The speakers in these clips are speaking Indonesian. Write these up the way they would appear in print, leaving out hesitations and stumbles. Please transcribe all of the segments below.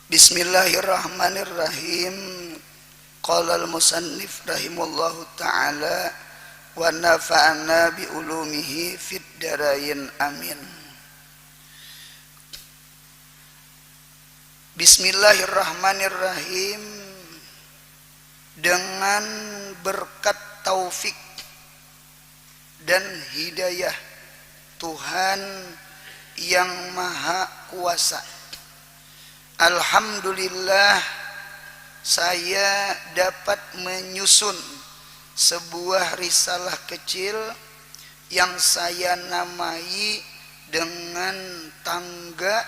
Bismillahirrahmanirrahim. Qala al-musannif rahimahullahu ta'ala wa nafa'ana bi ulumihi fid darain amin. Bismillahirrahmanirrahim. Dengan berkat taufik dan hidayah Tuhan yang Maha Kuasa, alhamdulillah saya dapat menyusun sebuah risalah kecil yang saya namai dengan tangga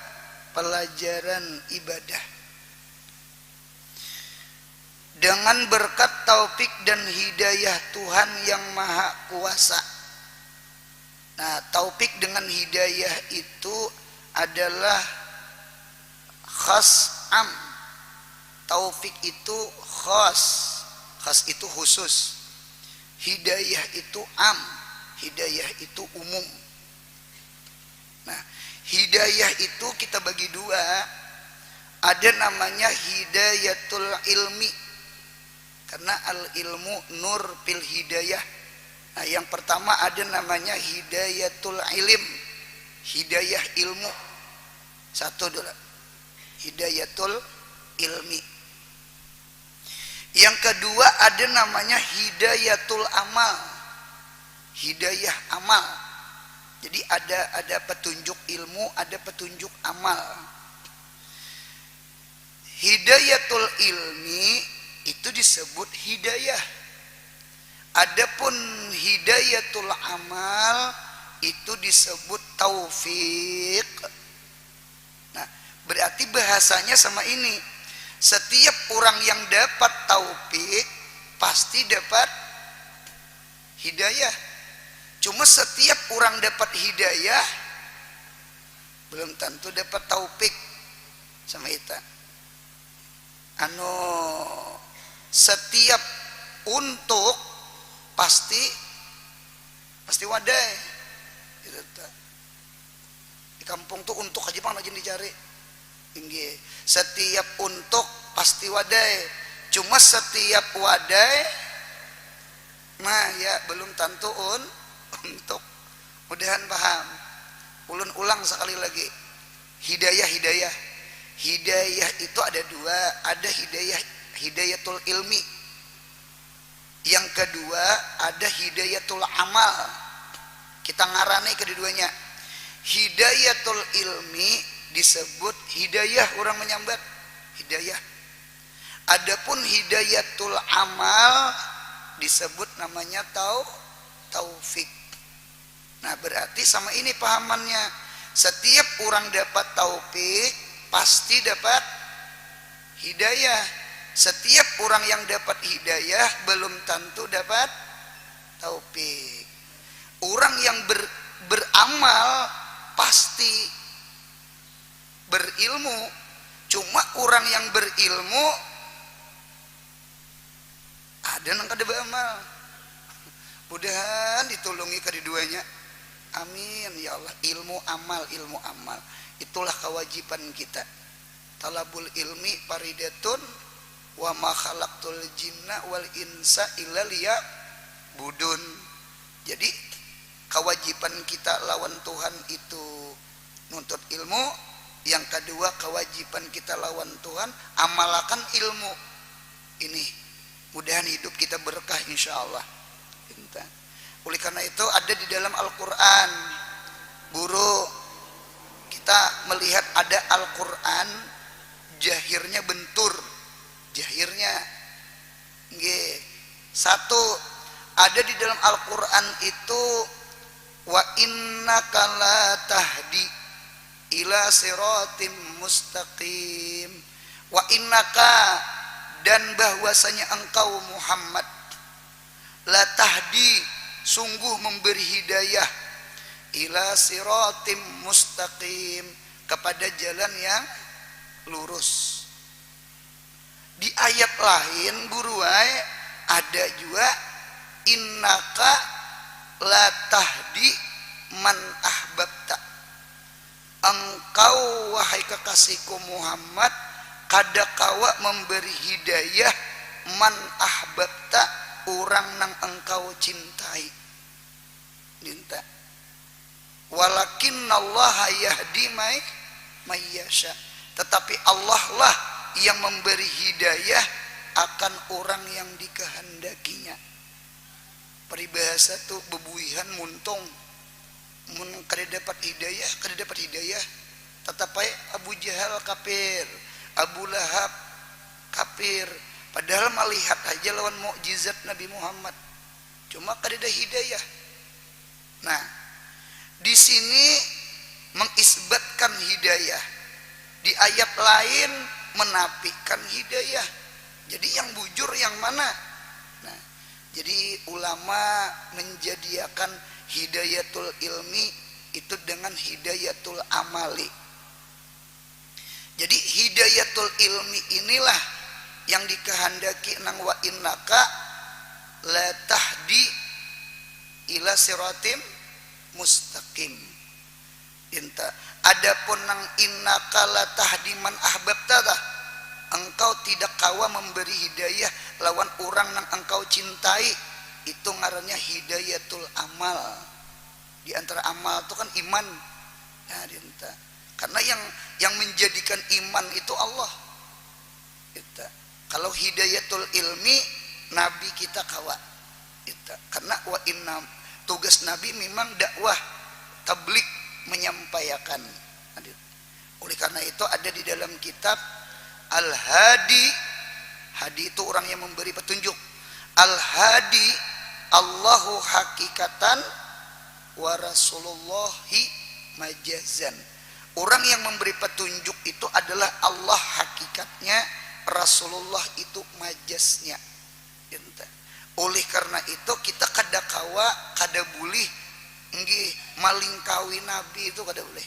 pelajaran ibadah. Dengan berkat taufik dan hidayah Tuhan yang Maha Kuasa. Nah, taufik dengan hidayah itu adalah khas am. Taufik itu khas itu khusus. Hidayah itu am, hidayah itu umum. Nah, hidayah itu kita bagi dua. Ada namanya hidayatul ilmi, karena al ilmu nur fil hidayah. Nah, yang pertama ada namanya hidayatul ilim, hidayah ilmu. Satu dulu, hidayatul ilmi. Yang kedua ada namanya hidayatul amal, hidayah amal. Jadi ada petunjuk ilmu, ada petunjuk amal. Hidayatul ilmi itu disebut hidayah. Adapun hidayatul amal itu disebut taufik. Nah, berarti bahasanya sama ini. Setiap orang yang dapat taufik pasti dapat hidayah. Cuma setiap orang dapat hidayah belum tentu dapat taufik sama kita. Setiap untuk pasti wadai. Gitu. Di kampung tuh untuk aja bang lagi dicari. Setiap untuk pasti wadai. Cuma setiap wadai ya belum tentu untuk. Mudahan paham. Ulun ulang sekali lagi. Hidayah itu ada dua. Ada hidayatul ilmi. Yang kedua ada hidayatul amal. Kita ngarani kedua-duanya. Hidayatul ilmi disebut hidayah orang menyambat, hidayah. Adapun hidayatul amal disebut namanya taufik. Nah, berarti sama ini pahamannya. Setiap orang dapat taufik pasti dapat hidayah. Setiap orang yang dapat hidayah belum tentu dapat taufik. Orang yang beramal pasti berilmu. Cuma orang yang berilmu ada nang kada beramal. Mudahan ditulungi keduanya. Amin ya Allah. Ilmu amal. Itulah kewajiban kita. Talabul ilmi faridatun wa ma khalaqtul jinna wal insa illa liya'budun. Jadi kewajiban kita lawan Tuhan itu nuntut ilmu. Yang kedua kewajiban kita lawan Tuhan amalkan ilmu ini. Mudahan hidup kita berkah insyaallah. Oleh karena itu ada di dalam Al-Quran. Guru kita melihat ada Al-Quran jahirnya bentur. Jahirnya satu ada di dalam Al-Quran itu wa innaka la tahdi ila siratim mustaqim. Wa innaka, dan bahwasanya engkau Muhammad, la tahdi, sungguh memberi hidayah, ila siratim mustaqim, kepada jalan yang lurus. Di ayat lain guru ada juga innaka la tahdi man ahbabta. Engkau wahai kekasihku Muhammad kada kawa memberi hidayah man ahbabta orang nang engkau cintai. Dinta. Walakinnallaha yahdi may yasha. Tetapi Allah lah yang memberi hidayah akan orang yang dikehendakinya. Peribahasa tu bebuihan muntung mun kada dapat hidayah tetapi Abu Jahal kafir, Abu Lahab kafir, padahal melihat aja lawan mukjizat Nabi Muhammad cuma kada ada hidayah. Nah, di sini mengisbatkan hidayah, di ayat lain menafikan hidayah. Jadi yang bujur yang mana? Nah, jadi ulama menjadikan hidayatul ilmi itu dengan hidayatul amali. Jadi hidayatul ilmi inilah yang dikehendaki nang wa innaka la tahdi ila siratim mustaqim. Inta. Adapun nang innaka la tahdi man ahbabta, engkau tidak kawa memberi hidayah lawan orang nang engkau cintai, itu ngarannya hidayatul amal. Di antara amal itu kan iman. Nah, dinta. Karena yang menjadikan iman itu Allah. Dinta. Kalau hidayatul ilmi Nabi kita kawa. Dinta. Karena wa inna tugas Nabi memang dakwah tablik menyampaikan. Oleh karena itu ada di dalam kitab Al-Hadi. Hadi itu orang yang memberi petunjuk. Al-Hadi Allahu hakikatan wa Rasulullahi majazan. Orang yang memberi petunjuk itu adalah Allah hakikatnya, Rasulullah itu majaznya. Oleh karena itu kita kada kawa, kada boleh nggih maling kawin Nabi itu kada boleh.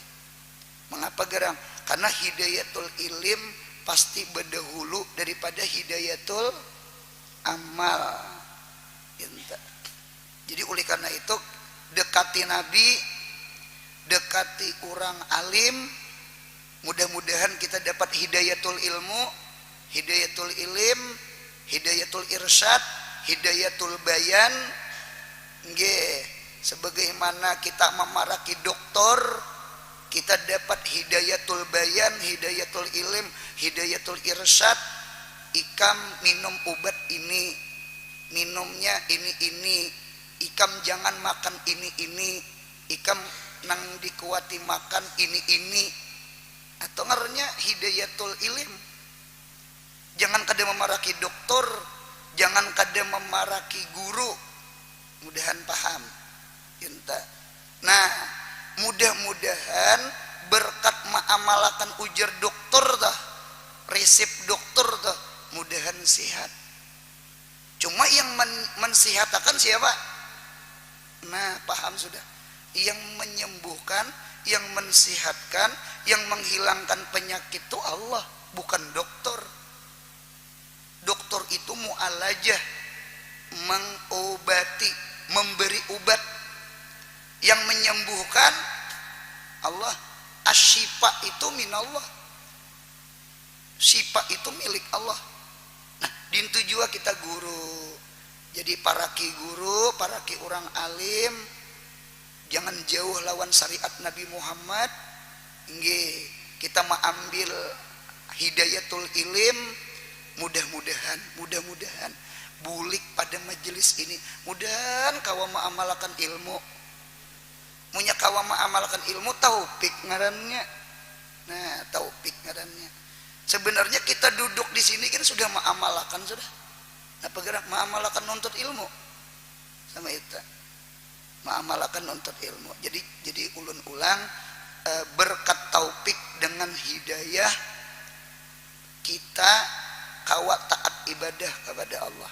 Mengapa gerang? Karena hidayatul ilim pasti berdahulu daripada hidayatul amal. Jadi oleh karena itu dekati Nabi, dekati orang alim, mudah-mudahan kita dapat hidayatul ilmu, hidayatul ilim, hidayatul irsyad, hidayatul bayan. Nggih, sebagaimana kita memaraki doktor, kita dapat hidayatul bayan, hidayatul ilim, hidayatul irsyad. Ikam minum obat ini, minumnya ini, ikam jangan makan ini, ikam nang dikuati makan ini, atau ngaranya hidayatul ilim. Jangan kada memaraki dokter, jangan kada memaraki guru. Mudahan paham. Nah, mudah-mudahan berkat ma'amalakan ujar dokter dah, resep dokter dah, mudahan sehat. Cuma yang mensehatkan siapa? Nah, paham sudah. Yang menyembuhkan, yang mensehatkan, yang menghilangkan penyakit itu Allah, bukan dokter. Dokter itu mu'alajah, mengobati, memberi obat. Yang menyembuhkan Allah. Asyifa itu minallah, syifa itu milik Allah. Nah, dintu juga kita guru. Jadi paraki guru, paraki orang alim, jangan jauh lawan syariat Nabi Muhammad. Nggih, kita mengambil hidayatul ilim. Mudah-mudahan bulik pada majelis ini. Mudahan kawa mengamalkan ilmu. Munya kawa mengamalkan ilmu, taufik ngarannya. Nah, taufik ngarannya. Sebenarnya kita duduk di sini kan sudah mengamalkan sudah. Nah, bergerak mengamalkan nuntut ilmu sama itu. Mengamalkan nuntut ilmu. Jadi ulun-ulang berkat taufik dengan hidayah kita kawa taat ibadah kepada Allah.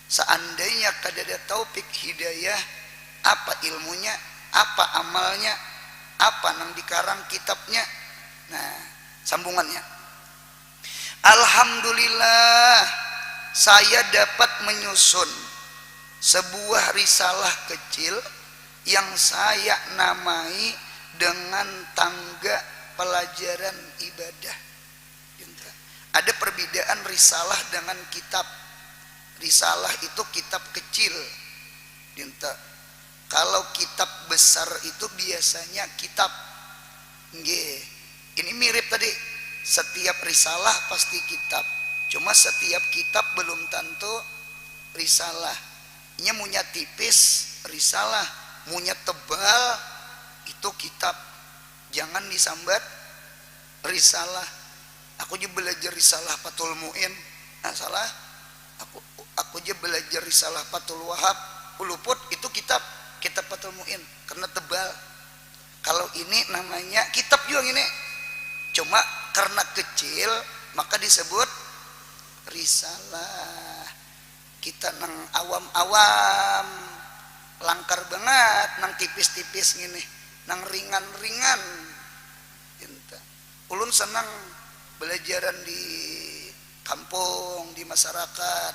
Seandainya kada ada taufik hidayah, apa ilmunya, apa amalnya, apa nang dikarang kitabnya. Nah, sambungannya. Alhamdulillah, saya dapat menyusun sebuah risalah kecil yang saya namai dengan tangga pelajaran ibadah. Ada perbedaan risalah dengan kitab. Risalah itu kitab kecil. Dinta. Kalau kitab besar itu biasanya kitab. Nggih. Ini mirip tadi. Setiap risalah pasti kitab. Cuma setiap kitab belum tentu risalah. Nya munya tipis risalah, munya tebal itu kitab. Jangan disambat risalah. Aku juga belajar risalah Fathul Muin. Nah, salah. Aku juga belajar risalah Fathul Wahab. Uluput itu kitab Fathul Muin karena tebal. Kalau ini namanya kitab juga ini. Cuma karena kecil maka disebut risalah. Kita nang awam-awam langkar banget, nang tipis-tipis gini, nang ringan-ringan. Ulun senang belajaran di kampung, di masyarakat.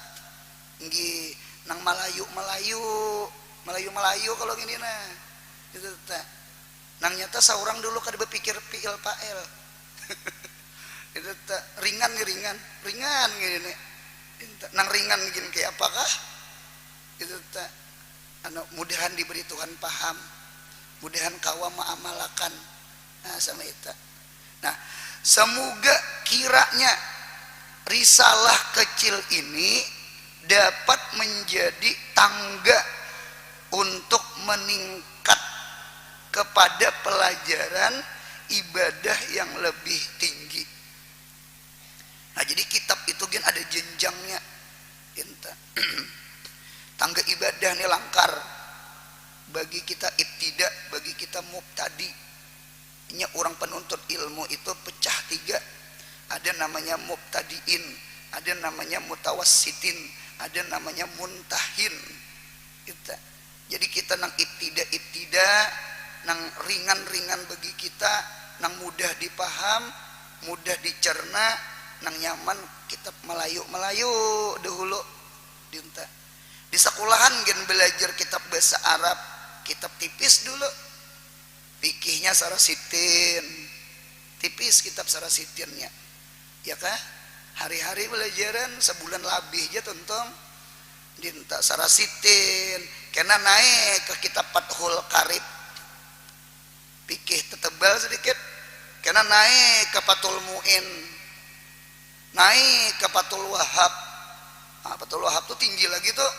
Nggih, nang Melayu kalau gini nah. Itu teh. Nang nyata saurang dulu kada berpikir piil pael. Itu teh ringan gini. Nang ringan gini kayak apakah? Itu teh anu mudahan diberi Tuhan paham. Mudahan kawa maamalakan. Nah, sama itu. Nah, semoga kiranya risalah kecil ini dapat menjadi tangga untuk meningkat kepada pelajaran ibadah yang lebih tinggi. Nah, jadi kitab itu kan ada jenjangnya. Tangga ibadah ini langkar. Bagi kita ibtida, bagi kita mubtadi. Ini orang penuntut ilmu itu pecah 3. Ada namanya mubtadiin, ada namanya mutawassitin, ada namanya muntahin. Jadi kita nang ibtida, nang ringan-ringan bagi kita, nang mudah dipaham, mudah dicerna, nang nyaman kitab Melayu dahulu dinta. Di sekolahan gen belajar kitab bahasa Arab, kitab tipis dulu. Fikihnya sarasitin. Tipis kitab sarasitinnya. Ya kah? Hari-hari belajaran sebulan lebih aja tonton dinta sarasitin. Karena naik ke kitab Fathul Qarib. Fikih tetebal sedikit. Karena naik ke Fathul Muin. Naik ke Fathul Wahab. Nah, Fathul Wahab tuh tinggi lagi tuh.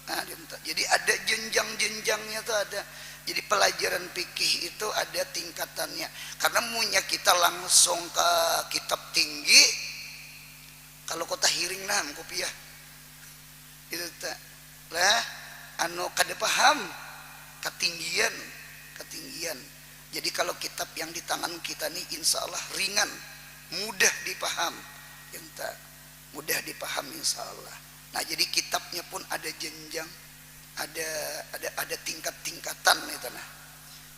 Nah, jadi ada jenjang-jenjangnya tuh ada. Jadi pelajaran fikih itu ada tingkatannya. Karena munya kita langsung ke kitab tinggi. Kalau kota hiring nah kopiah. Itu lah anu kada paham ketinggian. Jadi kalau kitab yang di tangan kita nih insya Allah ringan, mudah dipaham. Mudah dipaham insya Allah. Nah, jadi kitabnya pun ada jenjang, ada tingkat-tingkatan itu nah.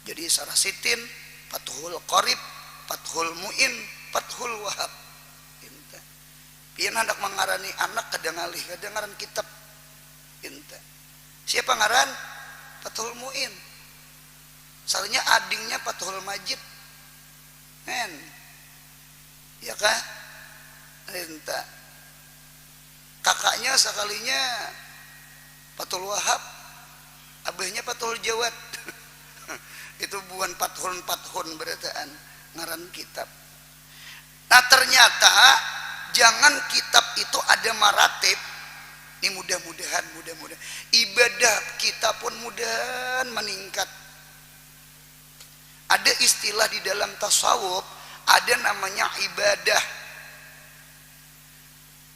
Jadi sarasitin, Fathul Qarib, Fathul Muin, Fathul Wahab. Pian hendak mengarani anak kadangalih ngaran kitab. Siapa ngaran? Fathul Muin. Soalnya adingnya Fathul Majid. Men. Ya kah? Enta. Kakaknya sekalinya Fathul Wahab, abahnya Fathul Jawad. Itu bukan Fathun berataan ngaran kitab. Nah, ternyata jangan kitab itu ada maratib. Ini mudah-mudahan ibadah kita pun mudah meningkat. Ada istilah di dalam tasawuf, ada namanya ibadah.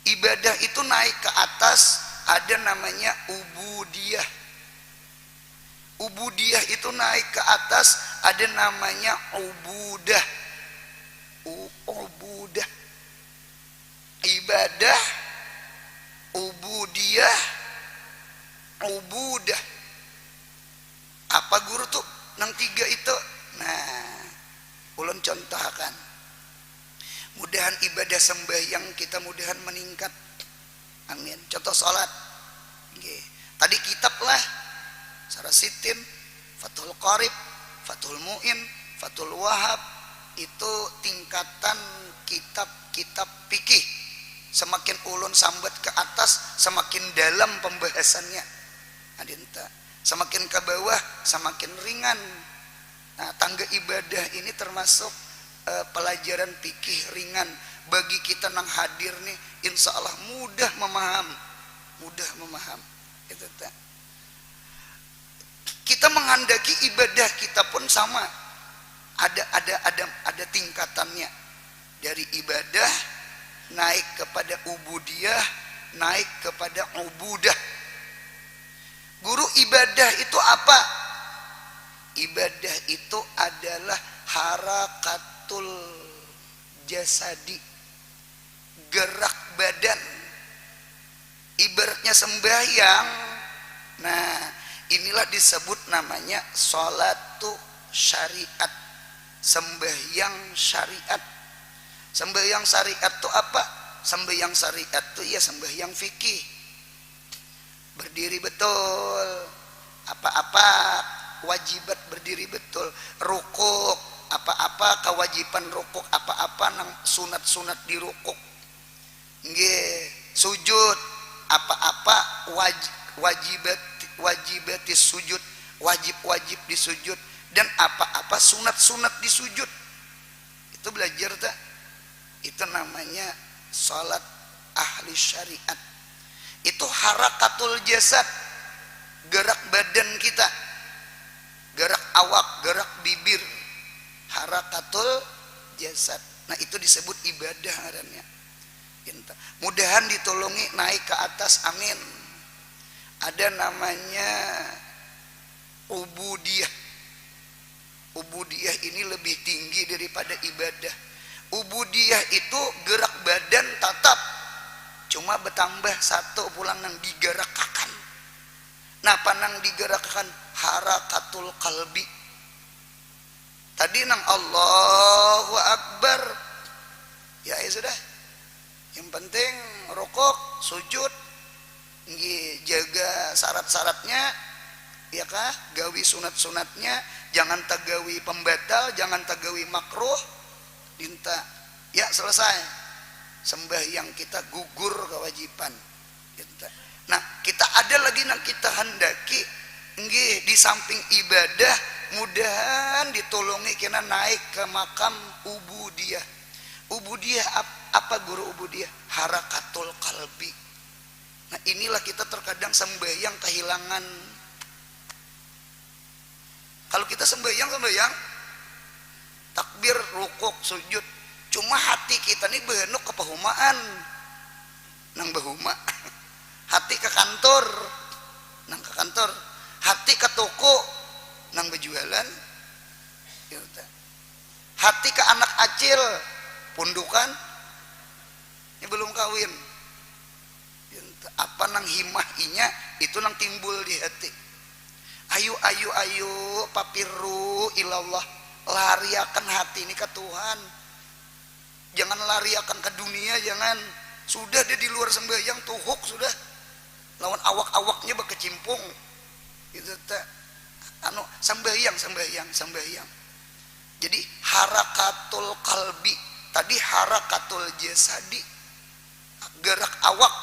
Ibadah itu naik ke atas, ada namanya ubudiyah. Ubudiyah itu naik ke atas, ada namanya ubudah. Ubudah. Ibadah, ubudiyah, ubudah. Apa guru tuh nang 3 itu? Nah, ulun contohkan. Mudahan ibadah sembahyang kita mudahan meningkat. Amin. Contoh salat. Tadi kitab lah. Sarasitin, Fathul Qarib, Fathul Muin, Fathul Wahab itu tingkatan kitab-kitab fikih. Semakin ulun sambat ke atas, semakin dalam pembahasannya. Adinta. Semakin ke bawah, semakin ringan. Nah, tangga ibadah ini termasuk pelajaran fikih ringan bagi kita nang hadir nih. Insya Allah mudah memaham. Itu tak. Kita menghendaki ibadah kita pun sama. Ada tingkatannya. Dari ibadah naik kepada ubudiyah, naik kepada ubudah. Guru ibadah itu apa? Ibadah itu adalah harakatul jasadi, gerak badan. Ibaratnya sembahyang. Nah, inilah disebut namanya sholatu syariat, sembahyang syariat. Sembahyang syariat itu apa? Sembahyang syariat itu ya sembahyang fikih. Berdiri betul, apa-apa wajibat berdiri betul, rukuk, apa-apa kewajiban rukuk, apa-apa nang sunat-sunat di rukuk. Nggih, sujud, apa-apa wajibatis sujud, wajib di sujud, dan apa-apa sunat-sunat di sujud. Itu belajar tak? Itu namanya salat ahli syariat. Itu harakatul jasad, gerak badan kita, gerak awak, gerak bibir, harakatul jasad. Nah, itu disebut ibadah adanya. Mudahan ditolongi naik ke atas, amin. Ada namanya ubudiyah. Ubudiyah ini lebih tinggi daripada ibadah. Ubudiyah itu gerak badan tetap, cuma bertambah satu pulang nang digerakkan. Nah, panang digerakkan harakatul qalbi. Tadi nang Allahu Akbar. Ya sudah. Yang penting rukuk, sujud, jaga syarat-syaratnya, ya kah? Gawi sunat-sunatnya, jangan tagawi pembatal, jangan tagawi makruh. Dinta, ya selesai. Sembahyang kita gugur kewajiban. Dinta. Nah, kita ada lagi yang kita hendaki, di samping ibadah, mudahan ditolongi kena naik ke makam ubudiyah. Ubudiyah apa guru ubudiyah? Harakatul qalbi. Nah, inilah kita terkadang sembahyang kehilangan. Kalau kita sembahyang takbir, rukuk, sujud, cuma hati kita nih behenuk ke pehumaan nang behuma. Hati ke kantor nang ke kantor, hati ke toko nang berjualan. Hati ke anak acil pundukan ini belum kawin. Apa nang himah inya itu nang timbul di hati. Ayo papiru ilallah. Lariakan hati ini ke Tuhan. Jangan lariakan ke dunia, jangan. Sudah dia di luar sembahyang tuhuk sudah. Lawan awak-awaknya berkecimpung. Itu teh. Sembahyang. Jadi harakatul qalbi, tadi harakatul jasadi. Gerak awak.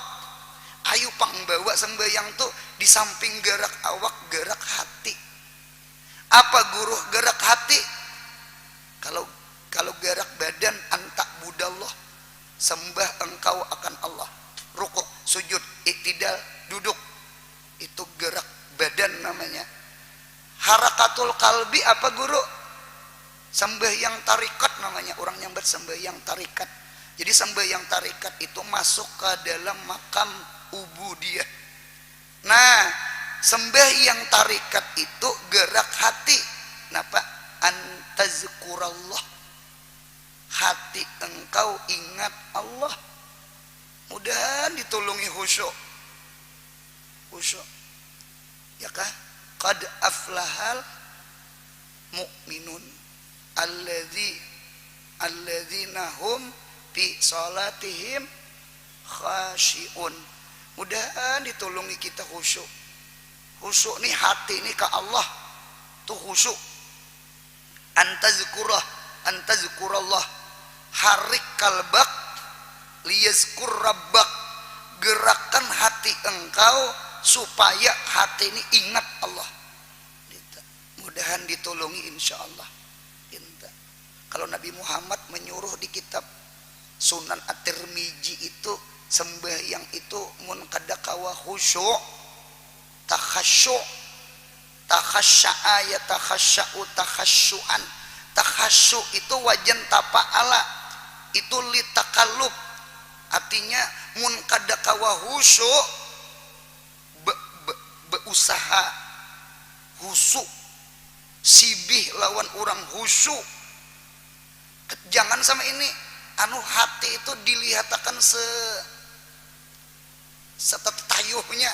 Ayo pangbawa sembahyang tuh di samping gerak awak, gerak hati. Apa guru gerak hati? Kalau gerak badan, antak budallah, sembah engkau akan Allah. Rukuk, sujud, iktidal, duduk, itu gerak badan namanya. Harakatul qalbi apa guru? Sembahyang tarikat namanya, orang yang bersembahyang tarikat. Jadi sembahyang tarikat itu masuk ke dalam makam ubudiyah. Nah, sembahyang tarikat itu gerak hati. Napa? Antazkurallah, hati engkau ingat Allah. Mudahan ditolongi khusyuk. Ya kah? Qad aflahal mu'minun alladzina hum fi salatihim khashi'un. Mudahan ditolongi kita khusyuk. Khusyuk nih hati ini ke Allah tuh khusyuk. Antazkurallah, harik kalbak liyazkur rabbak, gerakan hati engkau supaya hati ini ingat Allah. Mudahan ditolongi insyaallah. Kalau Nabi Muhammad menyuruh di kitab Sunan At-Tirmizi itu sembahyang itu mun kadakawa khusyuk, takhasyu', takhasya'a ya takhasya'u takhasyu'an. Takhasyu' itu wajan tapa'ala, itu litakallub, artinya mun kadakawa khusyuk berusaha khusyuk, sibih lawan orang khusyuk. Jangan sama ini anu hati itu dilihatkan setetayuhnya,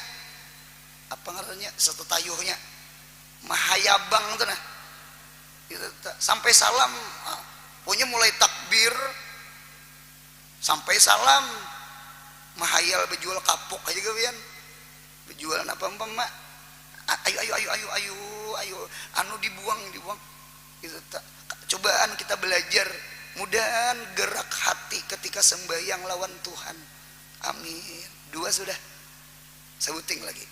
apa ngarannya, setetayuhnya mahayabang tuh nah sampai salam punya mulai takbir sampai salam mahayal bejual kapuk aja gawian bejual apa mak ayo anu dibuang gitu. Cobaan kita belajar, mudahan gerak hati ketika sembahyang lawan Tuhan. Amin. 2 sudah, sebuting lagi.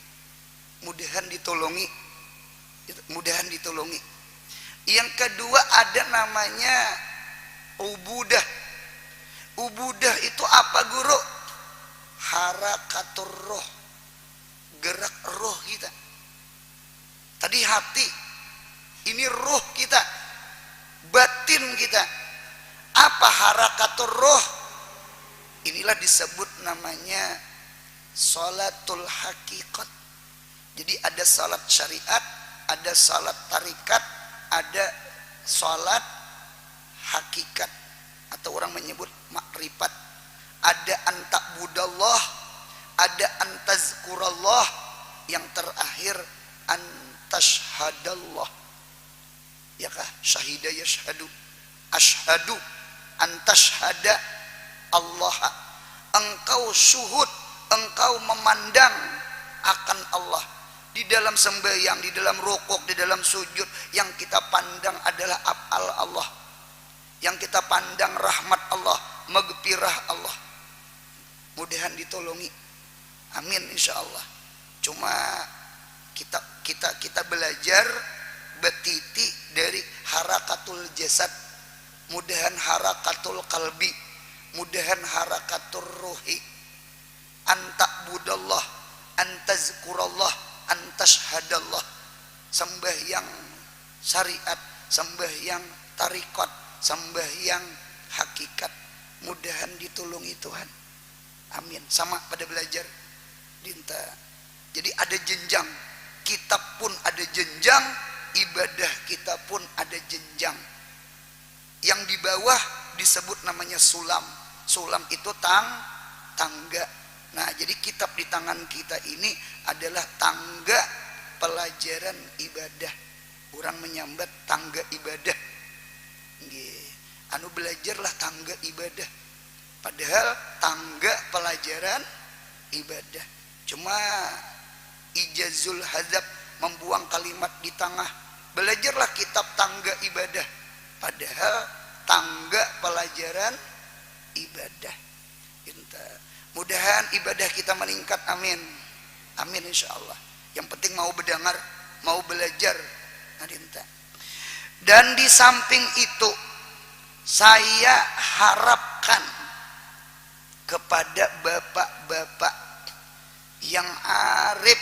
Mudahan ditolongi, mudahan ditolongi. Yang kedua ada namanya ubudah. Ubudah itu apa guru? Harakatur roh, gerak roh kita. Tadi hati, ini roh kita, batin kita. Apa harakatur roh? Inilah disebut namanya sholatul hakikat. Jadi ada salat syariat, ada salat tarikat, ada salat hakikat atau orang menyebut makrifat. Ada antakbudallah, ada antazkurallah, yang terakhir antashhadallah. Ya kah? Syahida yashhadu, ashhadu antashhada Allah. Engkau syuhud, engkau memandang akan Allah di dalam sembahyang, di dalam rukuk, di dalam sujud. Yang kita pandang adalah af'al Allah, yang kita pandang rahmat Allah, maghfirah Allah. Mudahan ditolongi, amin insyaallah. Cuma kita belajar betiti dari harakatul jasad, mudahan harakatul qalbi, mudahan harakatul ruhi. Antakbudallah, antazkurallah, antashhadallah. Sembahyang syariat, sembahyang tarikat, sembahyang hakikat, mudahan ditolongi Tuhan. Amin. Sama pada belajar dinta. Jadi ada jenjang, kitab pun ada jenjang, ibadah kita pun ada jenjang. Yang di bawah disebut namanya sulam. Sulam itu tangga. Nah, jadi kitab di tangan kita ini adalah tangga pelajaran ibadah. Orang menyambat tangga ibadah. Anu belajarlah tangga ibadah. Padahal tangga pelajaran ibadah. Cuma ijazul hadzab, membuang kalimat di tengah. Belajarlah kitab tangga ibadah. Padahal tangga pelajaran ibadah. Mudahan ibadah kita meningkat, amin. Amin insyaallah. Yang penting mau berdengar, mau belajar. Dan di samping itu saya harapkan kepada bapak-bapak yang arif,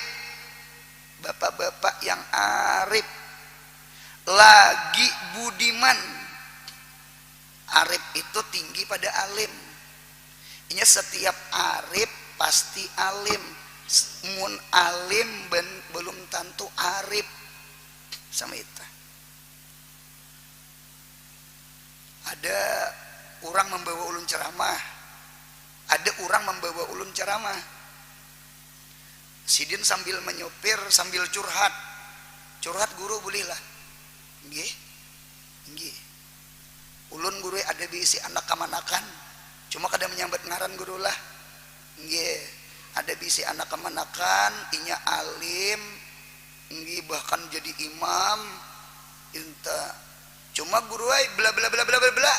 bapak-bapak yang arif, lagi budiman. Arif itu tinggi pada alim. Ini setiap arif pasti alim. Mun alim belum tentu arif. Sama itu. Ada orang membawa ulun ceramah, ada orang membawa ulun ceramah. Sidin sambil menyopir, sambil curhat. Curhat guru bolehlah. Nggih. Nggih. Ulun guru ada bisi anak kamanakan. Cuma kada menyambat ngaran guru lah. Nggih. Ada bisi anak kamanakan, inya alim. Nggih, bahkan jadi imam. Inta. Cuma guru ai bla bla bla bla bla bla.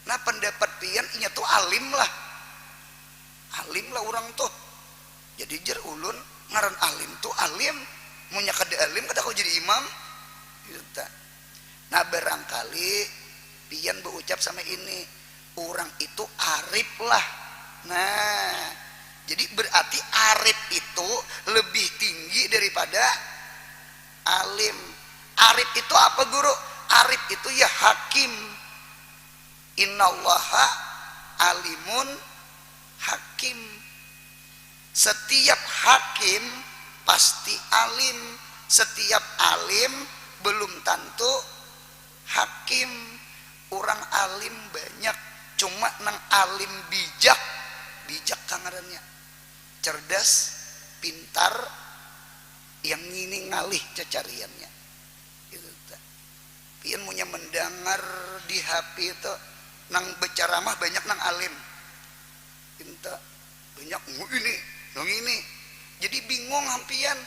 Nah pendapat pian nya tuh alim lah orang tuh. Jadi jer ulun ngaran alim tuh alim munya kada alim kada kau jadi imam gitu. Nah barangkali pian berucap sama ini orang itu arif lah. Nah jadi berarti arif itu lebih tinggi daripada alim. Arif itu apa guru? Arif itu ya hakim. Innallaha alimun hakim. Setiap hakim pasti alim. Setiap alim belum tentu hakim. Orang alim banyak, cuma nang alim bijak kangarannya. Cerdas, pintar, yang ini ngalih cacariannya. Gitu. Pian punya mendengar di HP itu nang berceramah banyak nang alim. Pinta banyak ini. Jadi bingung hampian.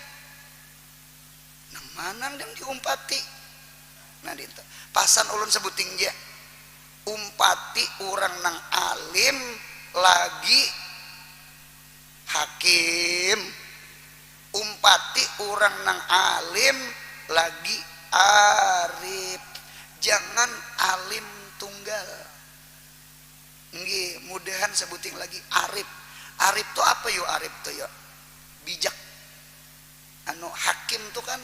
Nang mana yang diumpati? Nah dinta. Pasan ulun sebuting dia. Umpati orang nang alim lagi hakim. Umpati orang nang alim lagi arif. Jangan alim tunggal. Nggih, mudahan sebuting lagi arif. Arif tuh apa yo? Arif tuh yo bijak. Anu hakim tuh kan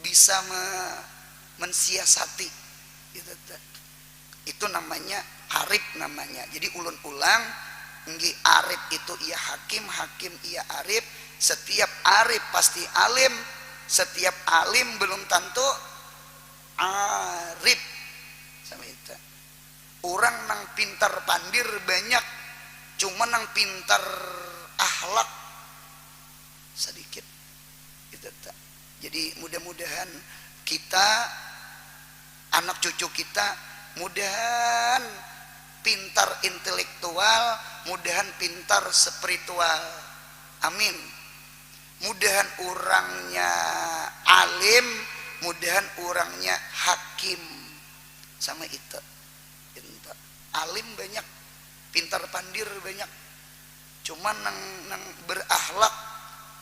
bisa mensiasati. Itu namanya arif namanya. Jadi ulun ulang, nggih arif itu ia hakim, hakim ia arif. Setiap arif pasti alim. Setiap alim belum tentu arif. Sama itu. Orang nang pintar pandir banyak, cuma nang pintar akhlak sedikit. Gitu. Jadi mudah-mudahan kita, anak cucu kita, mudahan pintar intelektual, mudahan pintar spiritual. Amin. Mudahan orangnya alim, mudahan orangnya hakim. Sama itu. Alim banyak, pintar pandir banyak, cuman nang berakhlak,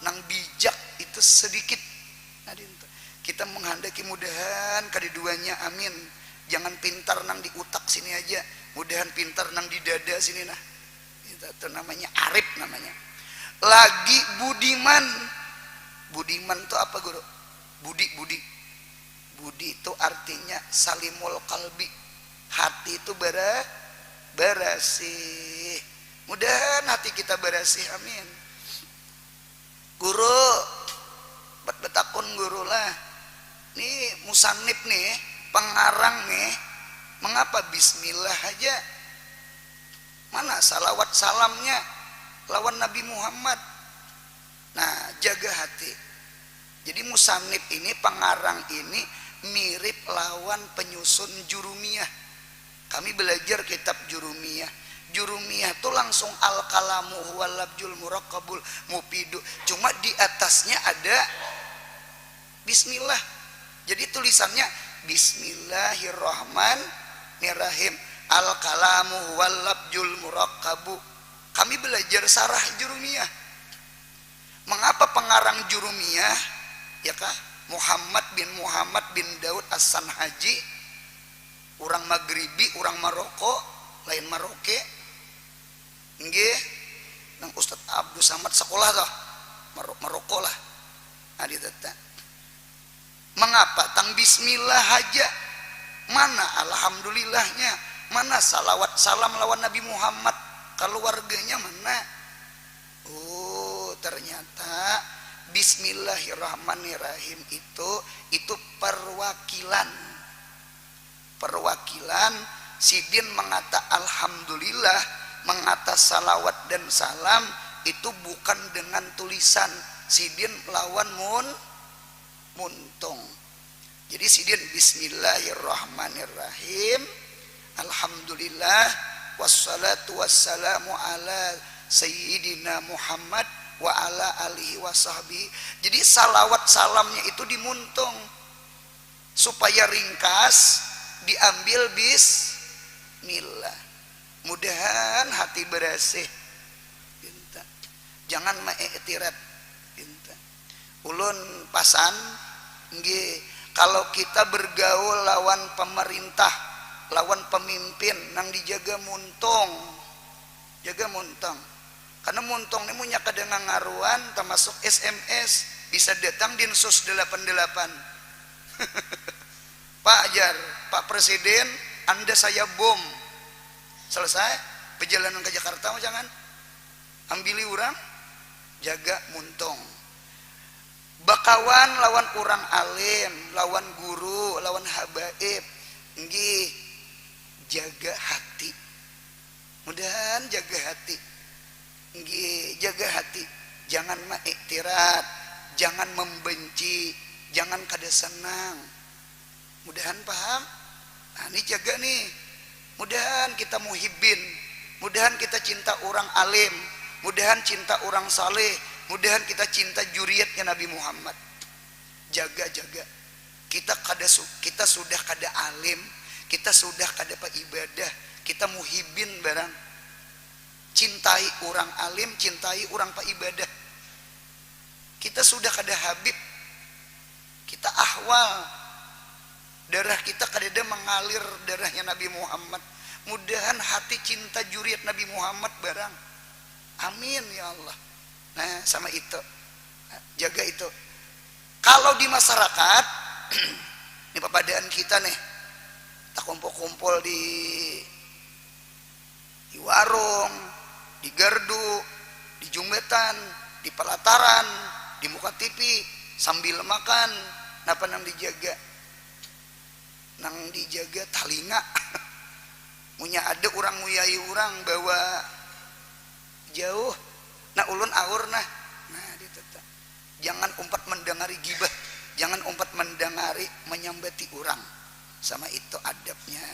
nang bijak itu sedikit. Nah, kita menghendaki mudahan kadiduanya, amin. Jangan pintar nang di utak sini aja, mudahan pintar nang di dada sini. Nah itu namanya arif namanya. Lagi budiman. Budiman itu apa guru? Budi itu artinya salimul kalbi, hati itu bersih. Mudahan hati kita bersih, amin. Guru betakun guru lah, nih musannif nih, pengarang nih, mengapa bismillah aja? Mana salawat salamnya lawan Nabi Muhammad? Nah jaga hati. Jadi musannif ini, pengarang ini mirip lawan penyusun jurumiyah. Kami belajar kitab jurumiyah. Jurumiyah itu langsung al-kalamu huwal labjul murakkabul mufidu. Cuma di atasnya ada bismillah. Jadi tulisannya bismillahirrahmanirrahim. Al-kalamu huwal labjul murakkabu. Kami belajar sarah jurumiyah. Mengapa pengarang jurumiyah? Ya kah? Muhammad bin Daud As-Sanhaji, orang Maghribi, orang Maroko, lain Maroke. Nggih, nang Ustaz Abdul Samad sekolah toh, Maroko lah. Adi tata. Mengapa tang bismillah aja? Mana alhamdulillahnya? Mana salawat salam lawan Nabi Muhammad? Keluarganya mana? Oh, ternyata bismillahirrahmanirrahim itu perwakilan sidin mengata alhamdulillah, mengata salawat dan salam itu bukan dengan tulisan sidin lawan muntung. Jadi sidin bismillahirrahmanirrahim, alhamdulillah wassalatu wassalamu ala sayyidina Muhammad wa ala alihi wasahbi. Jadi salawat salamnya itu dimuntung supaya ringkas, diambil Bismillah. Mudahan hati bersih. Jangan ma'iktirat. Ulun pasan nggih, kalau kita bergaul lawan pemerintah, lawan pemimpin nang dijaga muntung. Jaga muntung. Karena muntung ini punya kadang ngaruan termasuk SMS bisa datang Dinsus 88. Pak Jar, Pak Presiden, Anda saya bom. Selesai perjalanan ke Jakarta jangan ambili orang, jaga muntung. Bakawan lawan orang alim, lawan guru, lawan habaib, nggih jaga hati. Mudahan jaga hati. Nggih, jaga hati. Jangan ma'iktirat, jangan membenci, jangan kada senang. Mudahan paham? Nah, ini jaga nih. Mudahan kita muhibbin, mudahan kita cinta orang alim, mudahan cinta orang saleh, mudahan kita cinta juriyatnya Nabi Muhammad. Jaga. Kita sudah kada alim, kita sudah kada pa ibadah, kita muhibbin barang. Cintai orang alim, cintai orang pa ibadah. Kita sudah kada habib, kita ahwal. Darah kita kadada mengalir darahnya Nabi Muhammad. Mudahan hati cinta juriyat Nabi Muhammad barang. Amin ya Allah. Nah sama itu, jaga itu. Kalau di masyarakat ini pepadaan kita nih, tak kumpul-kumpul di warung, di gardu, di jumbetan, di pelataran, di muka TV sambil makan. Napa nang dijaga? Nang dijaga talinga. Munya ada orang muyai orang bawa jauh. Nah ulun aur nah. Nah ditata. Jangan umpat mendengari gibah, jangan umpat mendengari menyambati orang. Sama itu adabnya.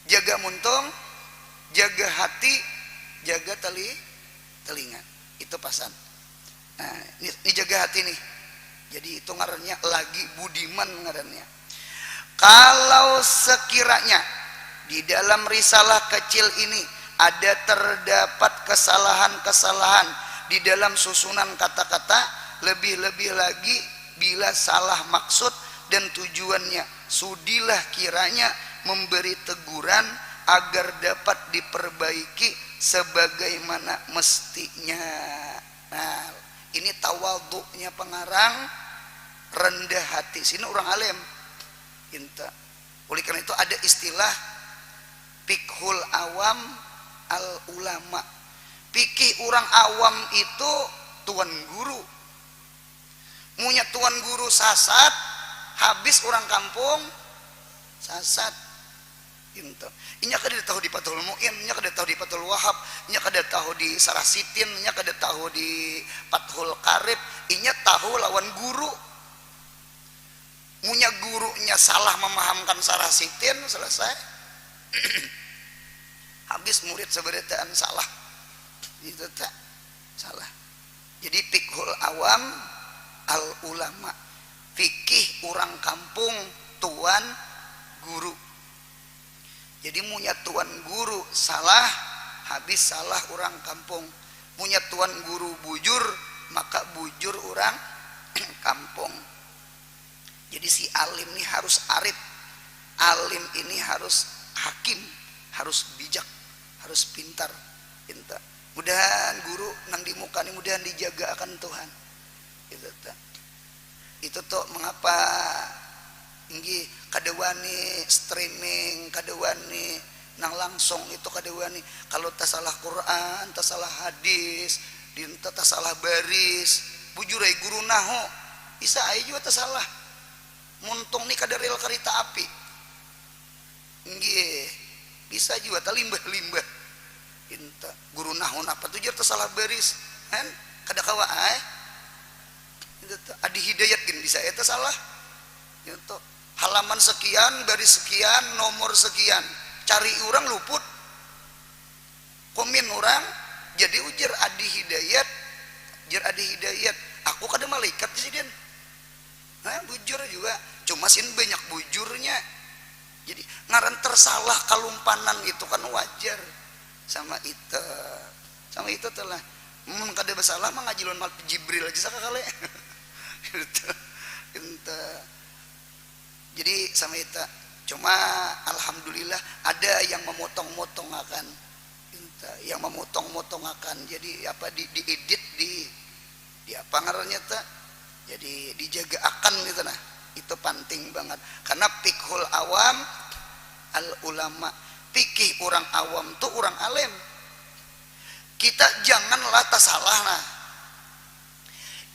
Jaga muntung, jaga hati, jaga telinga. Itu pasan. Nah, ini jaga hati nih. Jadi itu ngarannya lagi budiman ngarannya. Kalau sekiranya di dalam risalah kecil ini ada terdapat kesalahan-kesalahan di dalam susunan kata-kata, lebih-lebih lagi bila salah maksud dan tujuannya, sudilah kiranya memberi teguran agar dapat diperbaiki sebagaimana mestinya. Nah, ini tawadhu'nya pengarang, rendah hati. Sini orang alim. Inta. Oleh karena itu ada istilah fiqhul awam al ulama. Fikih orang awam itu tuan guru. Munya tuan guru sasat, habis orang kampung sasat. Inta. Inya kada tahu di Fathul Muin, inya kada tahu di Fathul Wahab, inya kada tahu di Sarah Sitin, inya kada tahu di Fathul Qarib, inya tahu lawan guru. Munya gurunya salah memahamkan Sarah Sitin, selesai. Habis murid seberataan salah. Itu tak salah. Jadi fiqhul awam al ulama. Fikih orang kampung tuan guru. Jadi munya tuan guru salah, habis salah orang kampung. Munya tuan guru bujur, maka bujur orang kampung. Jadi si alim ini harus arif, alim ini harus hakim, harus bijak, harus pintar. Mudahan guru nang di muka ini mudahan dijaga akan Tuhan. Itu tuh mengapa inggi kadewani streaming, kadewani nang langsung itu kadewani. Kalau tak salah Quran, tak salah hadis, dinta tak salah baris, bujurai guru naho, bisa aja juga tak salah. Muntung nih kada rel kereta api, nggih bisa juga tak limbah. Inta guru nahun apa tuh jar salah baris, kan kada kawa itu adi hidayat gini bisa itu salah. Itu halaman sekian, baris sekian, nomor sekian, cari orang luput, komen orang, jadi ujar adi hidayat, aku kada malaikat sih den. Nah, bujur juga, cuma sin banyak bujurnya. Jadi ngaran tersalah kalumpanan itu kan wajar sama itu telah mun kada bersalah mah ngajilun mal Jibril aja sakakale. Gitu. Jadi sama itu cuma alhamdulillah ada yang memotong-motong akan jadi apa diedit di apa ngarannya teh jadi dijaga akan gitu nah itu penting banget karena fiqhul awam al ulama fikih orang awam tuh orang alim kita janganlah tasalah nah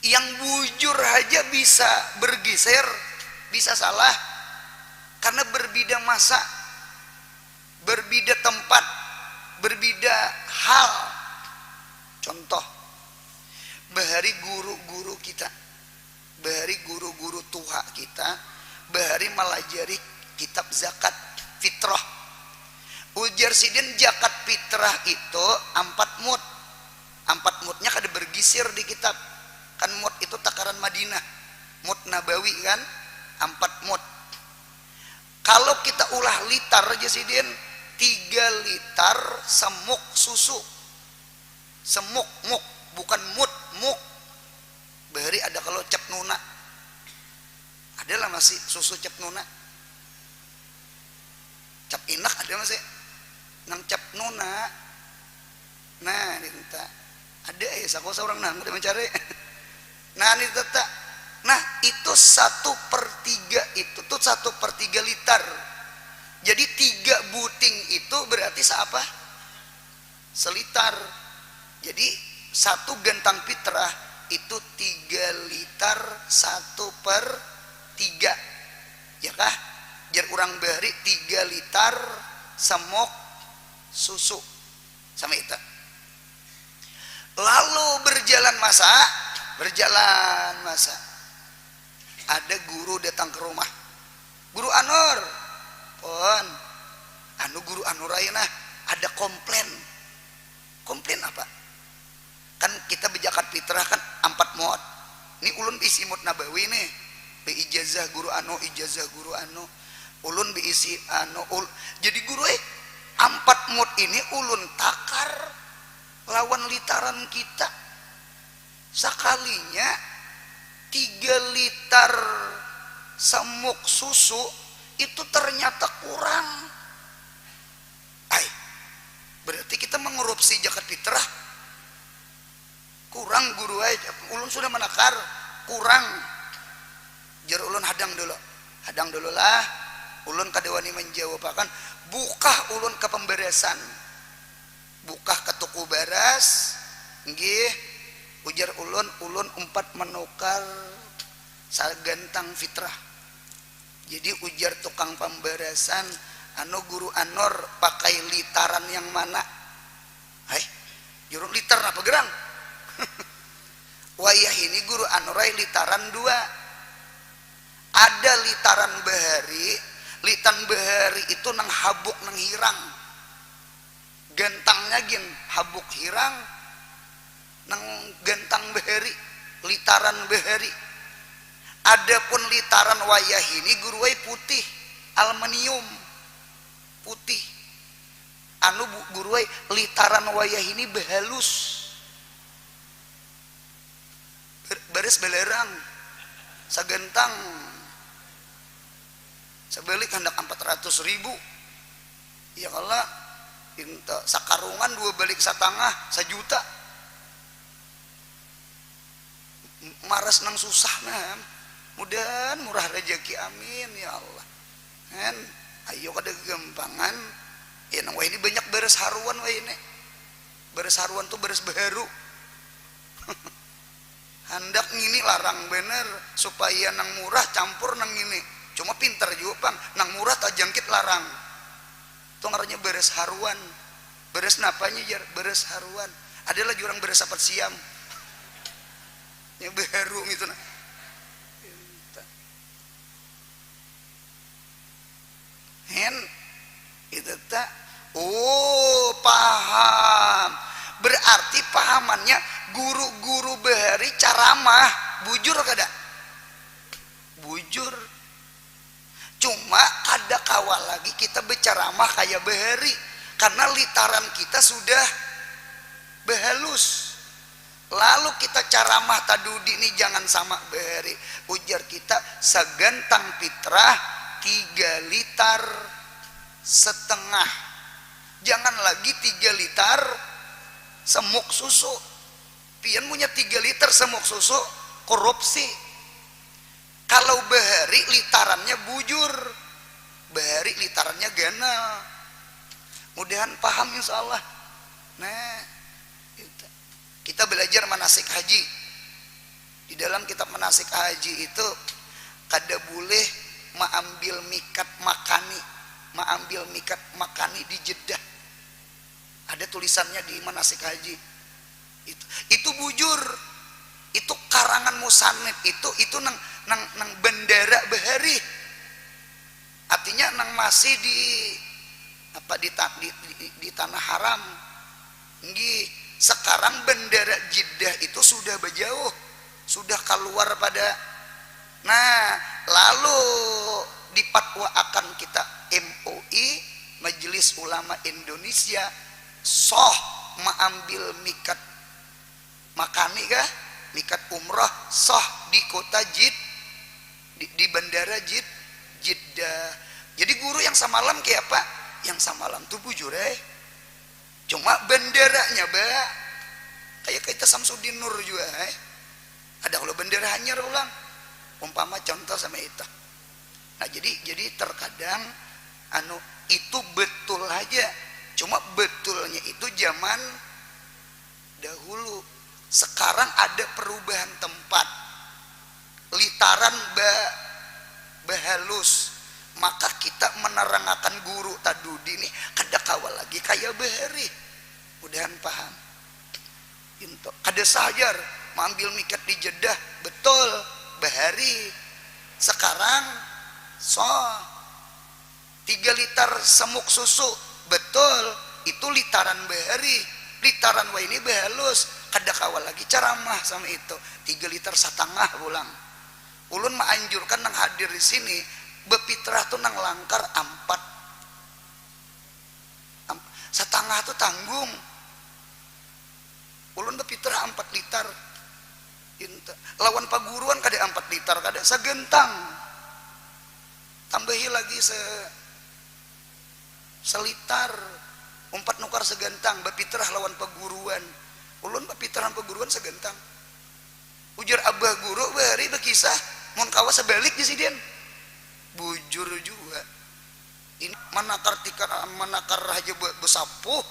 yang bujur aja bisa bergeser bisa salah karena berbeda masa berbeda tempat berbeda hal contoh bahari guru-guru kita bahari guru-guru tua kita bahari melajari kitab zakat fitrah ujar sidin zakat fitrah itu 4 mutnya kada bergisir di kitab kan mut itu takaran Madinah mut nabawi kan 4 mut kalau kita ulah litar aja sidin 3 liter semuk susu semuk muk bukan muk bahari ada kalau cap nuna adalah masih susu cap nuna cap inak ada masih nang cap nuna nah ini ada saku seorang nang udah mencari nah ini tetap nah itu 1/3 itu tuh 1/3 liter jadi 3 buting itu berarti seapa selitar jadi 1 gentang fitrah itu 3 liter 1/3 ya kah jar urang bahari 3 liter semok susu sama itu lalu berjalan masa ada guru datang ke rumah guru Anur pon anu guru Anur ayeuna ada komplain apa kan kita bejakat fitrah kan 4 mot ini ulun isi mut nabawi nih be ijazah guru anu ulun be isi jadi guru 4 mut ini ulun takar lawan litaran kita sekalinya 3 liter semuk susu itu ternyata kurang berarti kita mengorupsi zakat fitrah kurang guru aja ulun sudah menakar kurang jar ulun hadang dulu lah ulun kadewani menjawab akan buka ulun ke pemberesan buka ke tuku beras nggih ujar ulun 4 menukar sagentang fitrah jadi ujar tukang pemberesan anu guru Anor pakai litaran yang mana juruk liter apa gerang wayah ini guru Anurai litaran 2 ada litaran bahari itu nang habuk nang hirang gentangnya gin habuk hirang nang gentang bahari litaran bahari adapun litaran wayah ini guru way putih aluminium putih anu guru way litaran wayah ini behalus baris belerang sagentang sebalik hendak 400.000 ya kalau sakarungan 2 balik 1,5 1 juta maras nang susah nah mudah murah rezeki amin ya Allah kan ayo kada gempangan ya nang ini banyak beres haruan ini beres haruan tuh beres baharu hendak ngini larang bener supaya nang murah campur nang ini cuma pinter juga bang nang murah tak jangkit larang itu ngarannya beres haruan beres napanya jar beres haruan ada lagi orang beres sapat siam yang baru gitu nah itu tak paham berarti pahamannya guru-guru bahari caramah bujur kada bujur Cuma ada kawal lagi kita berceramah kayak beheri karena litaran kita sudah behalus. Lalu kita caramah tadudi ini jangan sama beheri. Ujar kita segentang fitrah 3,5 liter. Jangan lagi 3 liter semuk susu. Pian punya 3 liter semuk susu korupsi. Kalau beheri litarannya bujur, beheri litarannya ganal. Mudahan paham insya Allah. Nah, kita belajar manasik haji. Di dalam kitab manasik haji itu kada boleh mengambil mikat makani di Jeddah. Ada tulisannya di manasik haji. Itu bujur. Itu karangan musannif itu nang bendera beheri. Artinya nang masih di tanah haram. Nggih, sekarang bendera Jeddah itu sudah berjauh, sudah keluar pada. Nah, lalu dipatwakan kita MUI, Majelis Ulama Indonesia, soh mengambil mikat makani kah? Mikat umrah soh di kota di bandara Jeddah. Jadi guru yang samalam kayak apa? Yang samalam tuh bujur cuma benderanya kayak kita Samsudin Nur juga ada kalau bendera hanyar ulang umpama contoh sama itu. Nah jadi terkadang itu betul aja, cuma betulnya itu zaman dahulu. Sekarang ada perubahan tempat, litaran bahalus, maka kita menerangkan guru tadudi ini kada kawal lagi kayak beheri. Mudahan paham. Kada sajar mengambil mikat di Jeddah, betul beheri. Sekarang 3 liter semuk susu, betul itu litaran beheri. Litaran wa ini behalus, kada kawal lagi ceramah sama itu 3,5 liter pulang. Ulun menganjurkan nang hadir di sini bepitrah tuh nang langkar 4,5 tuh tanggung. Ulun bepitrah 4 liter. Lawan paguruan kada 4 liter, kada segentang. Tambahi lagi selitar 4 nukar segentang bepitrah lawan paguruan. Ulun bepitrah paguruan segentang. Ujar abah guru behari bekisah mun kawas sebalik di sidin. Bujur juga ini manakar aja besapuh.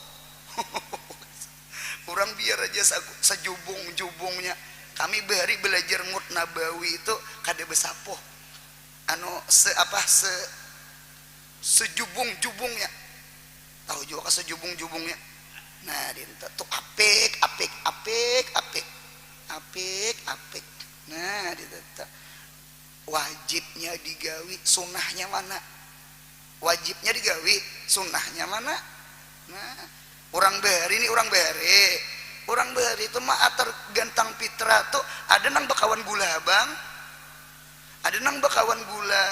Kurang biar aja sejubung-jubungnya. Kami behari belajar mut nabawi itu kada besapuh sejubung-jubungnya. Tahu juga sejubung-jubungnya. Nah dinta tuh apik. Nah dinta wajibnya digawi, sunnahnya mana? Wajibnya digawi, sunnahnya mana? Nah, orang behari itu mah atar gantang pitra tuh ada nang bakawan gula abang, ada nang bakawan gula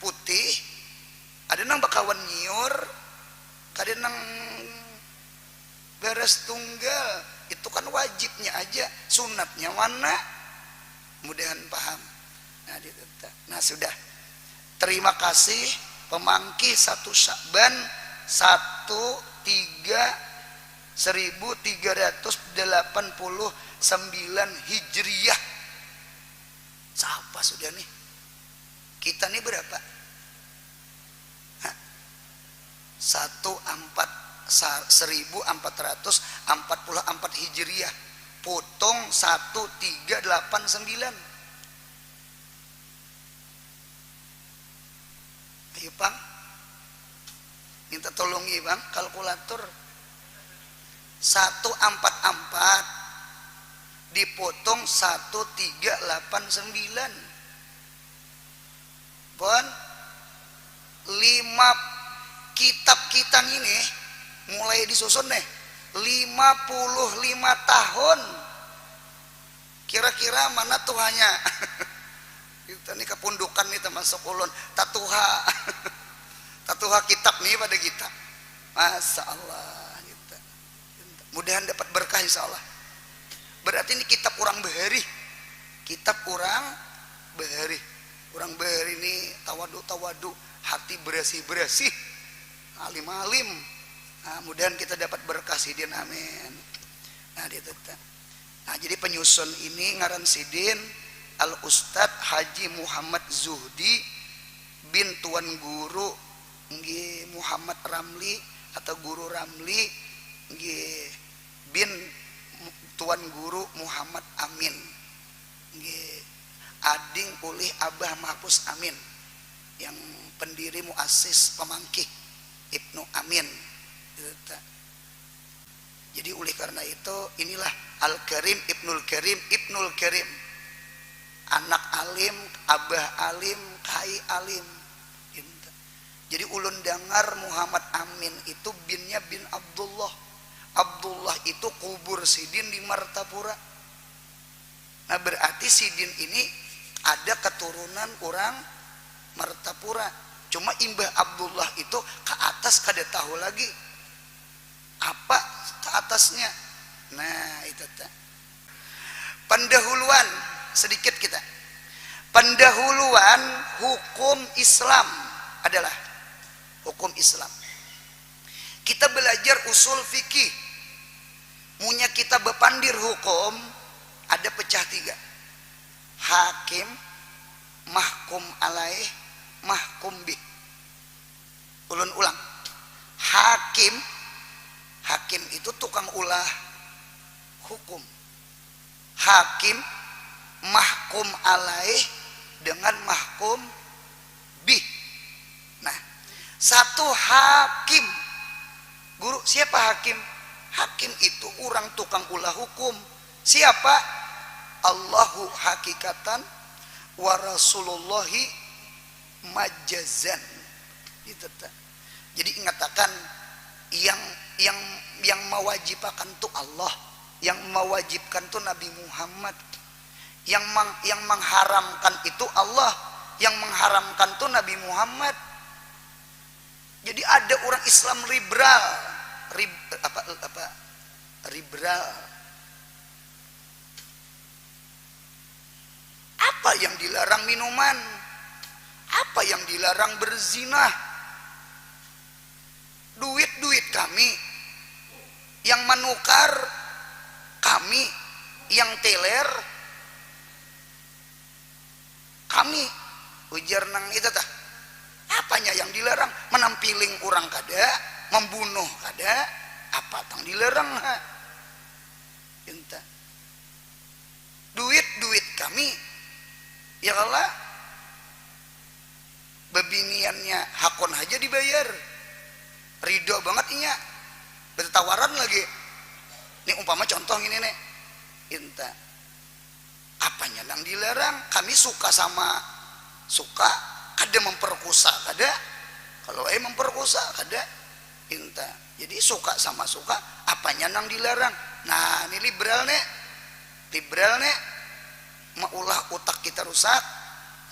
putih, ada nang bakawan nyiur, ada nang beres tunggal. Itu kan wajibnya aja, sunatnya mana? Mudahan paham. Nah sudah, terima kasih pemangki 1 Sya'ban 1389 Hijriyah. Siapa sudah nih? Kita nih berapa? 1444 Hijriyah potong 1389. Ayo Bang, minta tolong ya Bang, kalkulator 144 dipotong 1389 Bon 5 kitab kita ini mulai disusun nih 55 tahun. Kira-kira mana Tuhannya? kita nih kepundukan nih termasuk ulun tatuha tatuha kitab nih pada kita. Masya Allah kita. Mudahan dapat berkah insya Allah. Berarti ini kitab orang bahari, kitab orang bahari. Orang bahari ini tawadu hati bersih alim-alim. Nah, mudahan kita dapat berkah sidin, amin. Nah, jadi penyusun ini ngaran sidin Al Ustadz Haji Muhammad Zuhdi bin Tuan Guru Muhammad Ramli atau Guru Ramli bin Tuan Guru Muhammad Amin ading ulih Abah Mahpus Amin yang pendiri muassis pemangkih Ibnu Amin. Jadi oleh karena itu inilah Al-Karim Ibnul Karim, anak alim, abah alim, kai alim. Jadi ulun dengar Muhammad Amin itu binnya bin Abdullah itu kubur sidin di Martapura. Nah berarti sidin ini ada keturunan orang Martapura. Cuma Imbah Abdullah itu ke atas kada tahu lagi apa ke atasnya. Nah itu pendahuluan sedikit kita. Pendahuluan hukum Islam adalah hukum Islam. Kita belajar usul fikih. Munya kita bepandir hukum ada pecah 3. Hakim, mahkum alaih, mahkum bih. Ulun ulang. Hakim itu tukang ulah hukum. Hakim mahkum alaih dengan mahkum bih. Nah, satu hakim. Guru, siapa hakim? Hakim itu orang tukang ulah hukum. Siapa? Allahu hakikatan wa rasulullahi majazan. Gitu. Jadi ingatakan yang mewajibkan itu Allah, yang mewajibkan itu Nabi Muhammad, yang mengharamkan itu Allah, yang mengharamkan itu Nabi Muhammad. Jadi ada orang Islam liberal, liberal. Apa yang dilarang minuman? Apa yang dilarang berzina? Duit kami yang menukar kami, yang teler kami, ujar nang itu tah. Apanya yang dilarang? Menampiling orang kada, membunuh kada, apa tang dilarang ha? Entah. Duit kami, ya Allah, bebiniannya hakon aja dibayar. Ridho banget inya, bertawaran lagi. Ini umpama contoh ini nih, inta. Apanya yang dilarang? Kami suka kada memperkosa kada. Kalau memperkosa kada, inta. Jadi suka sama suka. Apanya yang dilarang? Nah ini liberal nih, maulah otak kita rusak.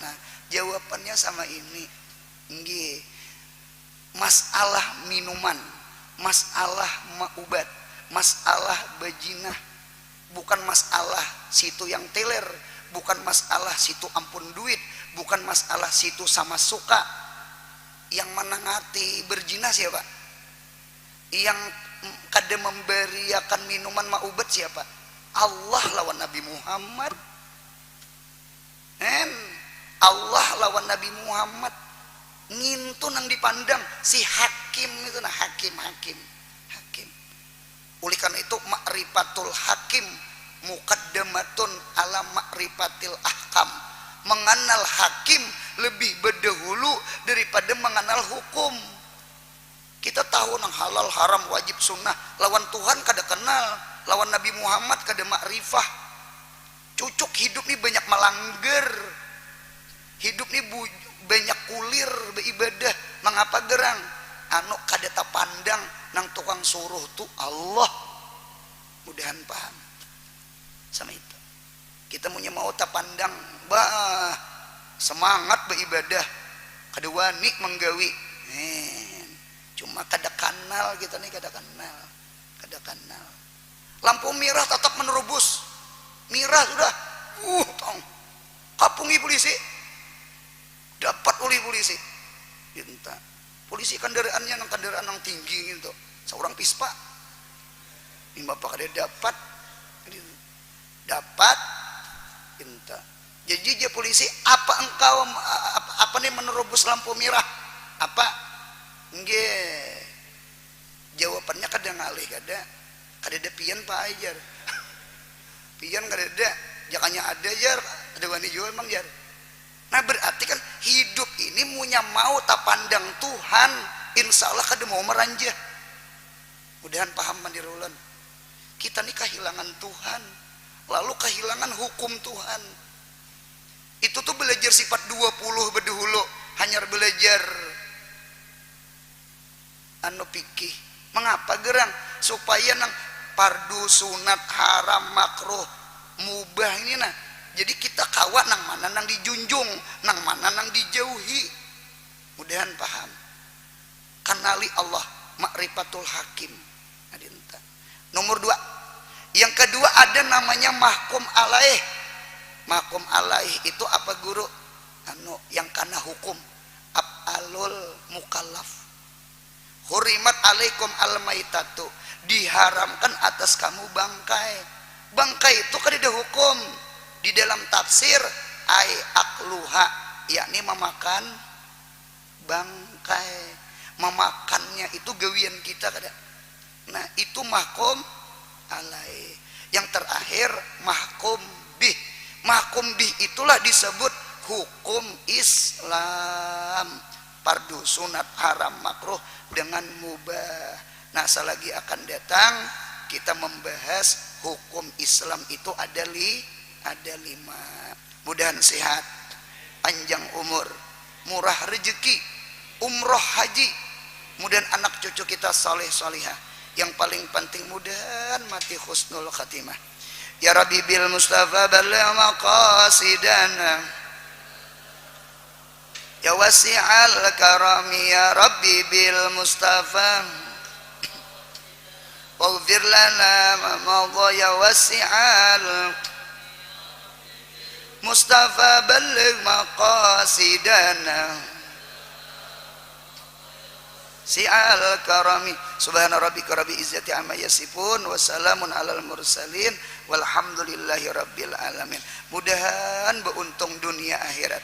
Nah jawabannya sama ini, masalah minuman, masalah maubat, masalah bajinah, bukan masalah situ yang teler, bukan masalah situ ampun duit, bukan masalah situ sama suka. Yang menangati berjinah siapa? Yang kada memberiakan minuman maubat siapa? Allah lawan Nabi Muhammad. Allah lawan Nabi Muhammad. Ngintun yang dipandang si hakim itu, nah hakim. Oleh karena itu ma'rifatul hakim muqaddamatun ala ma'rifatil ahkam. Mengenal hakim lebih berdahulu daripada mengenal hukum. Kita tahu nang halal haram wajib sunnah, lawan Tuhan kada kenal, lawan Nabi Muhammad kada ma'rifah. Cucuk hidup nih banyak melanggar, hidup nih banyak kulir beribadah, mengapa gerang anu kada pandang nang tukang suruh tu Allah. Mudahan paham sama itu. Kita punya mau pandang bah semangat beribadah, kedua nih menggawi. Cuma kada kanal kita nih, kada kanal. Lampu merah tetap menerobos. Merah sudah, tong kapungi polisi, dapat oleh polisi. Minta polisi kendaraannya kendaraan yang tinggi gitu, seorang pispa. Ini bapak kada dapat, minta. Jadi dia polisi, apa engkau apa nih menerobos lampu merah? Apa? Nggih. Jawabannya kada ngalih, kada pian Pak ajar. Pian kada ada, jakanya ada jar, ada wani jual emang jar. Nah berarti kan hidup ini munya mau tak pandang Tuhan, insya Allah kada mau meranjah. Mudahan paham mandirulan. Kita nih kehilangan Tuhan, lalu kehilangan hukum Tuhan. Itu tuh belajar sifat 20 bedahulu, hanya belajar pikih. Mengapa gerang? Supaya nang fardu, sunat, haram, makruh, mubah ini nah. Jadi kita kawan nang mana nang dijunjung, nang mana nang dijauhi. Mudahan paham. Kenali Allah, ma'rifatul hakim. Nomor 2. Yang kedua ada namanya mahkum alaih. Mahkum alaih itu apa guru? Yang kana hukum. Af'alul mukallaf. Hurimat alaikum al-maitatu, diharamkan atas kamu bangkai. Bangkai itu kan ada hukum di dalam tafsir ai akluha, yakni memakan bangkai. Memakannya itu gawian kita kada. Nah itu mahkum alai. Yang terakhir mahkum bih. Mahkum bih itulah disebut hukum Islam, fardu, sunat, haram, makruh dengan mubah. Nah selagi akan datang kita membahas hukum Islam itu ada 5. Mudahan sehat, panjang umur, murah rezeki, umroh haji, mudahan anak cucu kita saleh salihah. Yang paling penting mudahan mati husnul khatimah. Ya Rabbi bil Mustafa balligh maqasidana, ya wasi'al karami ya Rabbi bil Mustafa waghfir lana ma madha ya wasi'al Mustafa balligh maqasidana si'al karami. Subhana rabbika rabbil izzati amma yasifun wa salamun alal mursalin walhamdulillahi rabbil alamin. Mudahan beruntung dunia akhirat.